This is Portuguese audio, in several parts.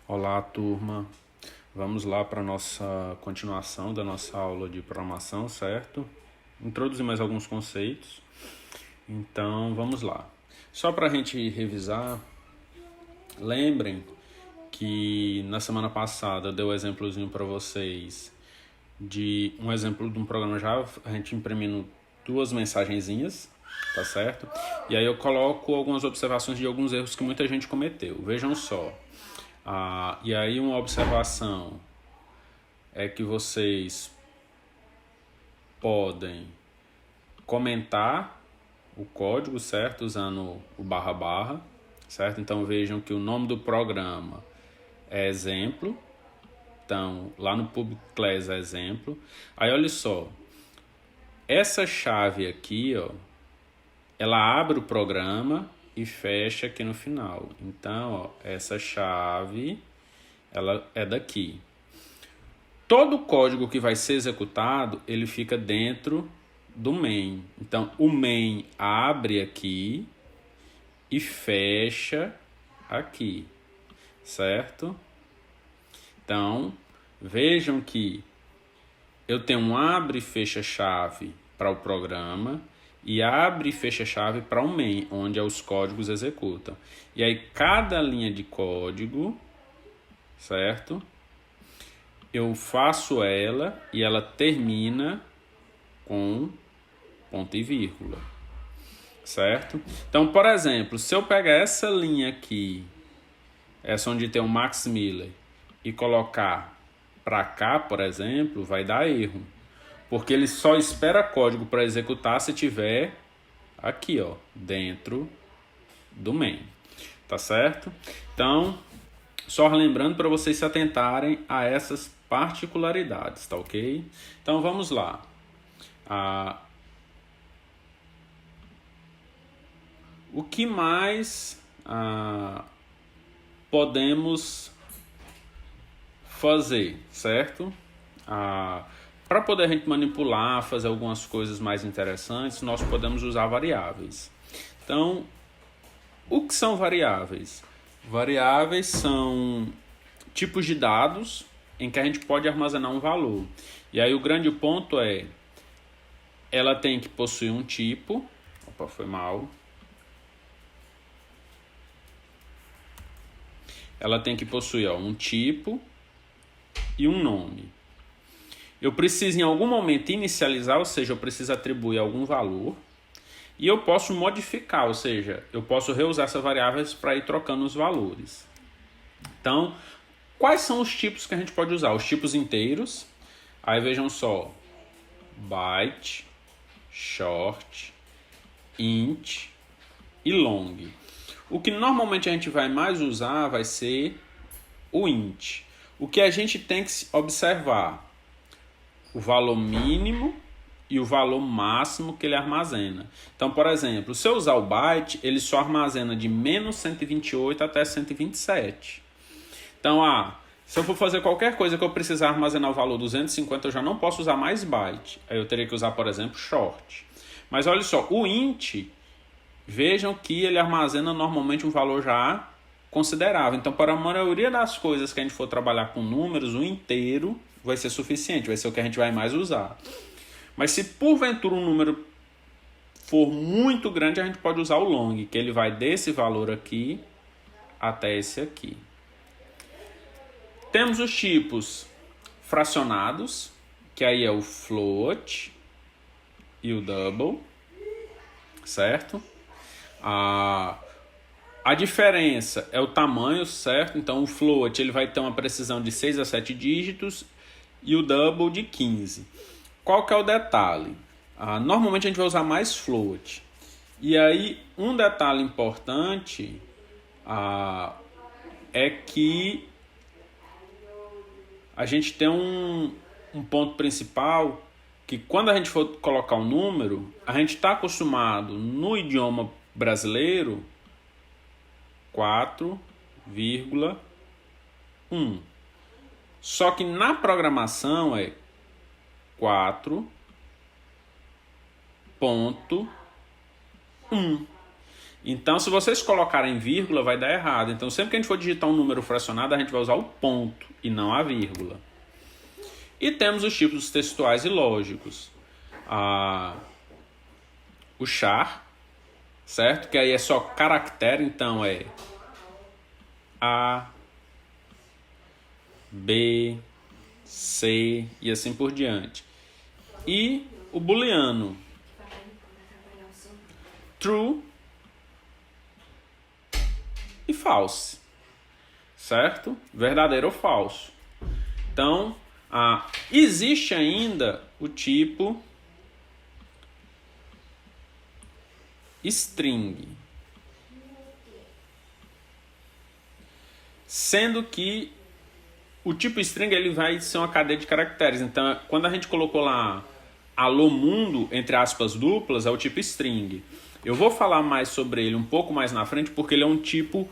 Olá, turma. Vamos lá para a nossa continuação da nossa aula de programação, certo? Introduzir mais alguns conceitos. Então, vamos lá. Só para a gente revisar, lembrem que na semana passada eu dei um exemplozinho para vocês de um exemplo de um programa Java, a gente imprimindo duas mensagenzinhas, tá certo? E aí eu coloco algumas observações de alguns erros que muita gente cometeu. Vejam só. E aí uma observação é que vocês podem comentar o código, certo? Usando o barra barra, certo? Então vejam que o nome do programa é exemplo. Então lá no public class é exemplo. Aí olha só, essa chave aqui, ó, ela abre o programa e fecha aqui no final. Então, ó, essa chave, ela é daqui. Todo o código que vai ser executado, ele fica dentro do main. Então, o main abre aqui e fecha aqui, certo? Então, vejam que eu tenho um abre e fecha chave para o programa e abre e fecha chave para o main, onde os códigos executam. E aí, cada linha de código, certo? Eu faço ela e ela termina com ponto e vírgula, certo? Então, por exemplo, se eu pegar essa linha aqui, essa onde tem o Max Miller, e colocar para cá, por exemplo, vai dar erro, porque ele só espera código para executar se tiver aqui, ó, dentro do main, tá certo? Então, só lembrando para vocês se atentarem a essas particularidades, tá ok? Então vamos lá. O que mais podemos fazer, certo? Para poder a gente manipular, fazer algumas coisas mais interessantes, nós podemos usar variáveis. Então, o que são variáveis? Variáveis são tipos de dados em que a gente pode armazenar um valor. E aí o grande ponto é, ela tem que possuir um tipo. Opa, foi mal. Ela tem que possuir um tipo e um nome. Eu preciso em algum momento inicializar, ou seja, eu preciso atribuir algum valor. E eu posso modificar, ou seja, eu posso reusar essas variáveis para ir trocando os valores. Então, quais são os tipos que a gente pode usar? Os tipos inteiros. Aí vejam só, byte, short, int e long. O que normalmente a gente vai mais usar vai ser o int. O que a gente tem que observar? O valor mínimo e o valor máximo que ele armazena. Então, por exemplo, se eu usar o byte, ele só armazena de menos 128 até 127. Então, se eu for fazer qualquer coisa que eu precisar armazenar o valor 250, eu já não posso usar mais byte. Aí eu teria que usar, por exemplo, short. Mas olha só, o int, vejam que ele armazena normalmente um valor já considerável. Então, para a maioria das coisas que a gente for trabalhar com números, o inteiro vai ser suficiente, vai ser o que a gente vai mais usar. Mas se porventura um número for muito grande, a gente pode usar o long, que ele vai desse valor aqui até esse aqui. Temos os tipos fracionados, que aí é o float e o double, certo? A diferença é o tamanho, certo? Então o float ele vai ter uma precisão de 6 a 7 dígitos e o double de 15. Qual que é o detalhe? Normalmente a gente vai usar mais float. E aí um detalhe importante é que a gente tem um ponto principal que quando a gente for colocar um número, a gente está acostumado no idioma brasileiro 4,1. Só que na programação é 4,1. Então, se vocês colocarem vírgula, vai dar errado. Então, sempre que a gente for digitar um número fracionado, a gente vai usar o ponto e não a vírgula. E temos os tipos textuais e lógicos. O char, certo? Que aí é só caractere, então é A, B, C e assim por diante. E o booleano, true e false, certo? Verdadeiro ou falso. Então, existe ainda o tipo string, sendo que o tipo string ele vai ser uma cadeia de caracteres. Então, quando a gente colocou lá alô mundo, entre aspas duplas, é o tipo string. Eu vou falar mais sobre ele um pouco mais na frente, porque ele é um tipo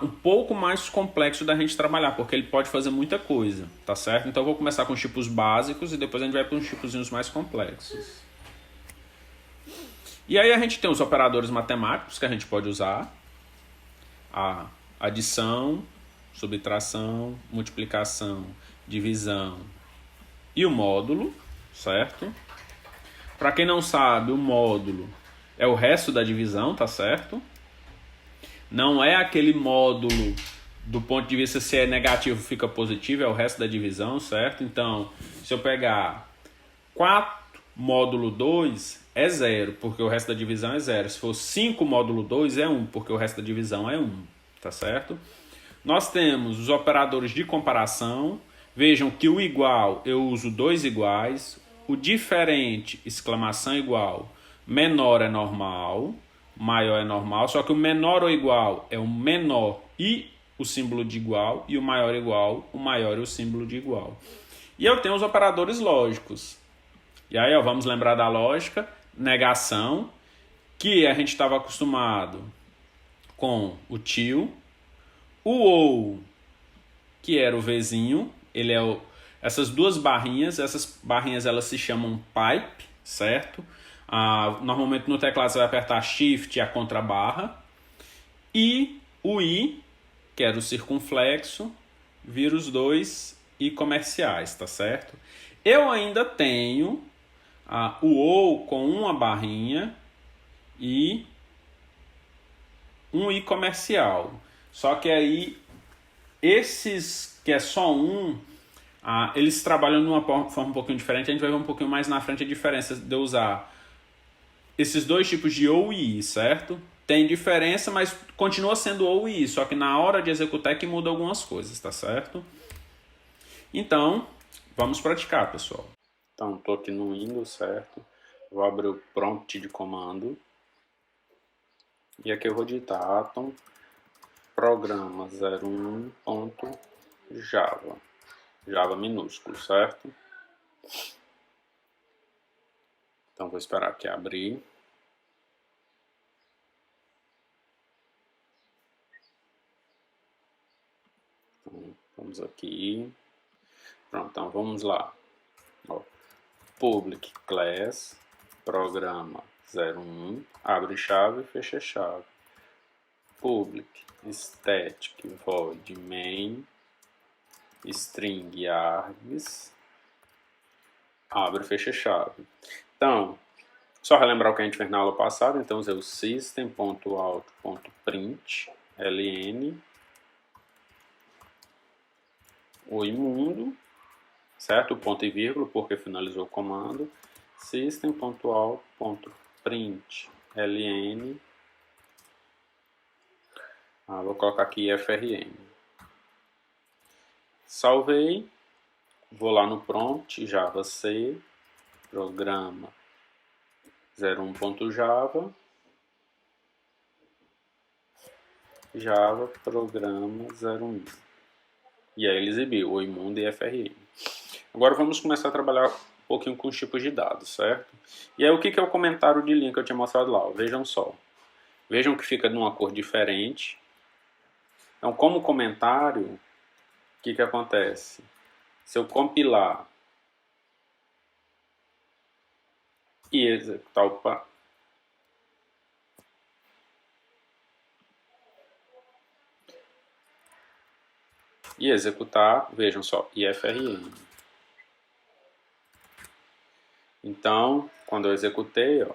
um pouco mais complexo da gente trabalhar, porque ele pode fazer muita coisa, tá certo? Então eu vou começar com os tipos básicos e depois a gente vai para uns tipozinhos mais complexos. E aí a gente tem os operadores matemáticos que a gente pode usar. A adição, subtração, multiplicação, divisão e o módulo, certo? Para quem não sabe, o módulo é o resto da divisão, tá certo? Não é aquele módulo do ponto de vista se é negativo fica positivo, é o resto da divisão, certo? Então, se eu pegar 4 módulo 2 é 0, porque o resto da divisão é 0. Se for 5 módulo 2 é 1, porque o resto da divisão é 1, tá certo? Nós temos os operadores de comparação. Vejam que o igual eu uso 2 iguais, o diferente, exclamação igual, menor é normal, maior é normal, só que o menor ou igual é o menor e o símbolo de igual, e o maior igual, o maior e o símbolo de igual. E eu tenho os operadores lógicos. E aí, vamos lembrar da lógica, negação, que a gente estava acostumado com o tio, o ou, que era o vizinho, ele é essas duas barrinhas, elas se chamam pipe, certo? Normalmente no teclado você vai apertar Shift e a contrabarra. E o I, que era o circunflexo, vira os dois I comerciais, tá certo? Eu ainda tenho o OU com uma barrinha e um I comercial. Só que aí, esses que é só um, eles trabalham de uma forma um pouquinho diferente. A gente vai ver um pouquinho mais na frente a diferença de eu usar esses dois tipos de OU e I, certo? Tem diferença, mas continua sendo OU e I, só que na hora de executar é que muda algumas coisas, tá certo? Então, vamos praticar, pessoal. Então, estou aqui no Windows, certo? Vou abrir o prompt de comando. E aqui eu vou digitar atom programa 01.java. Java minúsculo, certo? Então, vou esperar aqui abrir. Então, vamos aqui. Pronto, então vamos lá. Public class programa 01, abre chave e fecha chave. Public static void main string args, abre e fecha chave. Então, só relembrar o que a gente fez na aula passada. Então, usei o system.out.print ln o imundo, certo? Ponto e vírgula, porque finalizou o comando. System.out.print ln, vou colocar aqui frn. Salvei, vou lá no prompt, java c, programa 01.java, java programa 01. E aí ele exibiu o imundo e frn. Agora vamos começar a trabalhar um pouquinho com os tipos de dados, certo? E aí o que é o comentário de linha que eu tinha mostrado lá? Vejam só. Vejam que fica numa cor diferente. Então, como comentário, o que acontece? Se eu compilar e executar e executar, vejam só, IFRN. Então, quando eu executei, ó,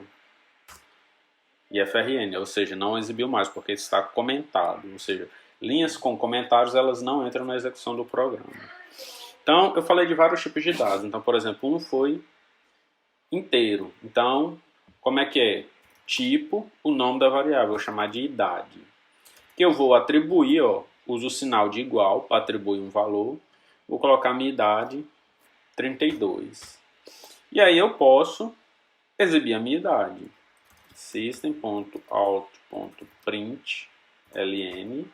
IFRN, ou seja, não exibiu mais, porque está comentado, ou seja, linhas com comentários, elas não entram na execução do programa. Então, eu falei de vários tipos de dados. Então, por exemplo, um foi inteiro. Então, como é que é? Tipo, o nome da variável, eu vou chamar de idade. Que eu vou atribuir, ó, uso o sinal de igual para atribuir um valor. Vou colocar minha idade, 32. E aí eu posso exibir a minha idade. System.out.println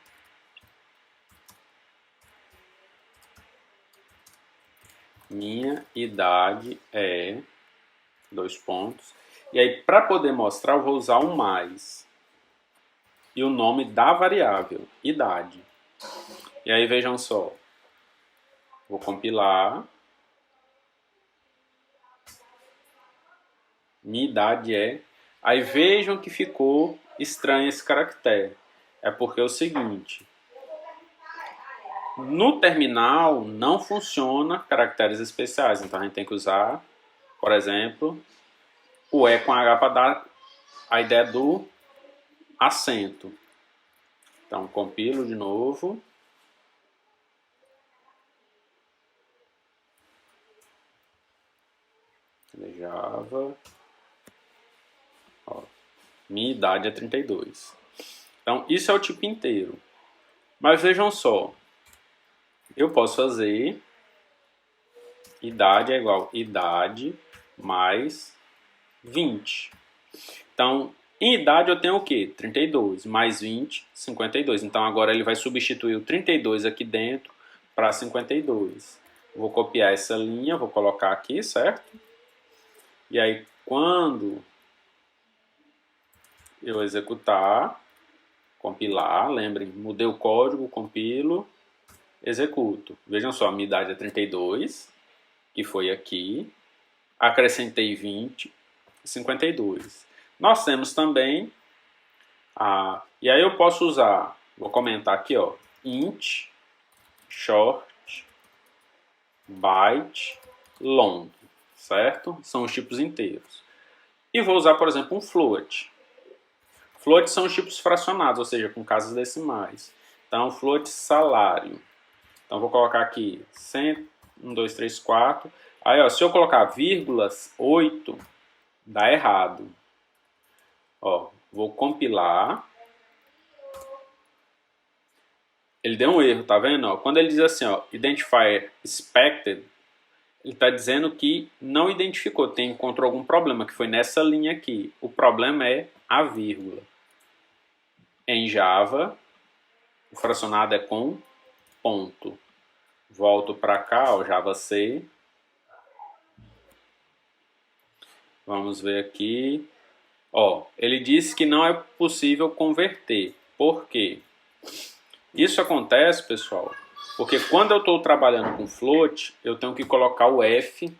minha idade é... dois pontos. E aí, para poder mostrar, eu vou usar um mais. E o nome da variável, idade. E aí, vejam só. Vou compilar. Minha idade é... Aí vejam que ficou estranho esse caractere. É porque é o seguinte. No terminal não funciona caracteres especiais. Então a gente tem que usar, por exemplo, o E com H para dar a ideia do acento. Então compilo de novo. Java. Ó, minha idade é 32. Então isso é o tipo inteiro. Mas vejam só. Eu posso fazer idade é igual a idade mais 20. Então, em idade eu tenho o quê? 32 mais 20, 52. Então agora ele vai substituir o 32 aqui dentro para 52. Vou copiar essa linha, vou colocar aqui, certo? E aí quando eu executar, compilar, lembrem, mudei o código, compilo, executo. Vejam só, a minha idade é 32, que foi aqui, acrescentei 20, 52. Nós temos também, e aí eu posso usar, vou comentar aqui, ó, int, short, byte, long, certo? São os tipos inteiros. E vou usar, por exemplo, um float. Float são os tipos fracionados, ou seja, com casas decimais. Então, float salário. Então, vou colocar aqui 100, 1, 2, 3, 4. Aí, ó, se eu colocar vírgulas 8, dá errado. Ó, vou compilar. Ele deu um erro, tá vendo? Ó, quando ele diz assim, ó, identifier expected, ele está dizendo que não identificou, encontrou algum problema, que foi nessa linha aqui. O problema é a vírgula. Em Java, o fracionado é com ponto. Volto para cá, ó, Java C. Vamos ver aqui. Ó, ele disse que não é possível converter. Por quê? Isso acontece, pessoal, porque quando eu estou trabalhando com float, eu tenho que colocar o F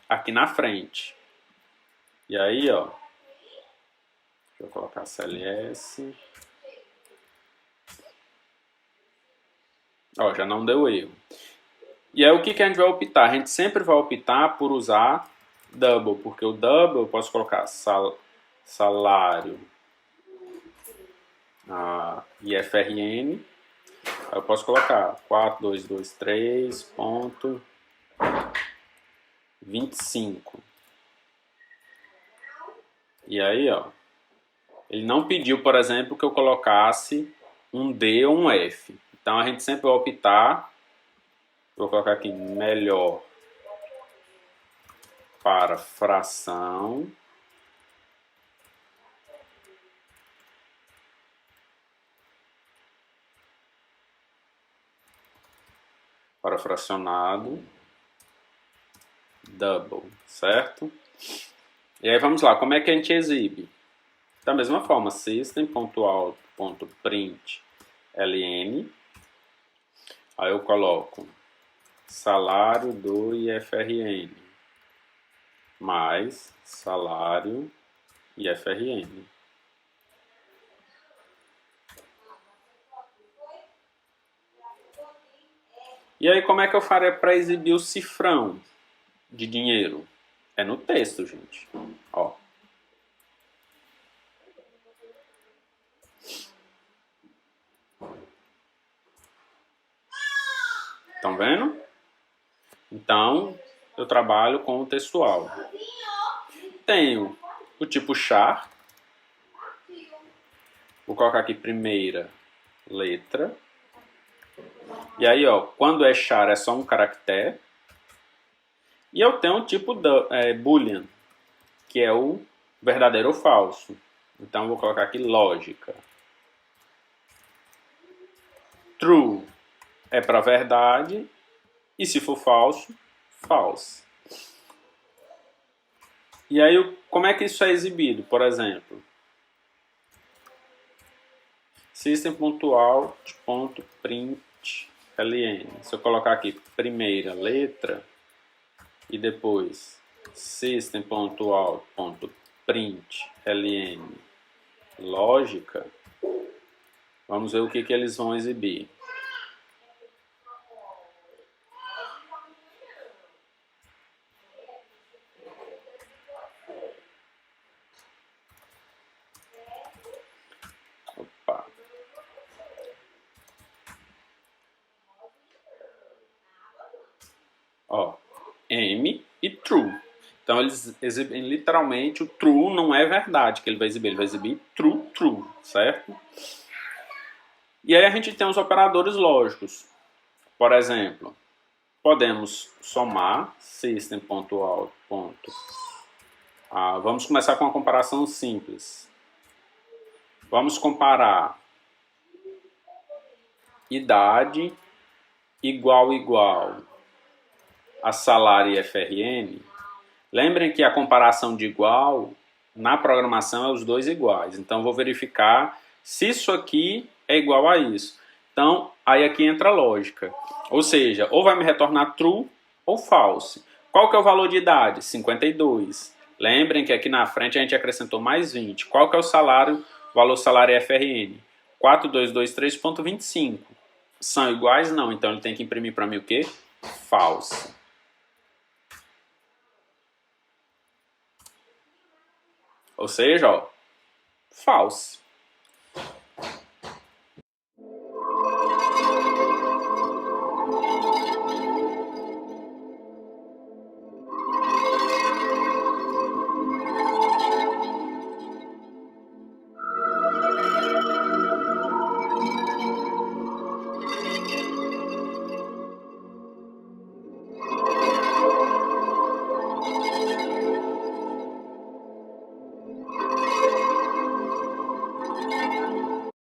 aqui na frente. E aí, ó, deixa eu colocar CLS. Ó, já não deu erro. E aí o que a gente vai optar? A gente sempre vai optar por usar double, porque o double eu posso colocar salário IFRN. Aí eu posso colocar 4223.25. E aí, ó, ele não pediu, por exemplo, que eu colocasse um D ou um F. Então a gente sempre vai optar, vou colocar aqui melhor para fração. Para fracionado double, certo? E aí vamos lá, como é que a gente exibe? Da mesma forma, system.out.println. Aí eu coloco salário do IFRN mais salário IFRN. E aí, como é que eu faria para exibir o cifrão de dinheiro? É no texto, gente. Ó. Estão vendo? Então, eu trabalho com o textual. Tenho o tipo char. Vou colocar aqui primeira letra. E aí, ó, quando é char é só um caractere. E eu tenho o tipo boolean, que é o verdadeiro ou falso. Então, eu vou colocar aqui lógica. True é para verdade. E se for falso, false. E aí, como é que isso é exibido? Por exemplo, system.out.println. Se eu colocar aqui primeira letra e depois system.out.println lógica, vamos ver o que eles vão exibir. Opa. Ó, M e true. Então eles exibem literalmente o true não é verdade que ele vai exibir true, true, certo? E aí a gente tem os operadores lógicos. Por exemplo, podemos somar system.out. Vamos começar com uma comparação simples. Vamos comparar idade igual a salário e FRN. Lembrem que a comparação de igual na programação é os dois iguais. Então, vou verificar se isso aqui é igual a isso. Então, aí aqui entra a lógica. Ou seja, ou vai me retornar true ou false. Qual que é o valor de idade? 52. Lembrem que aqui na frente a gente acrescentou mais 20. Qual que é o salário? O valor salário FRN? 4223,25. São iguais? Não. Então, ele tem que imprimir para mim o quê? False. Ou seja, ó, false.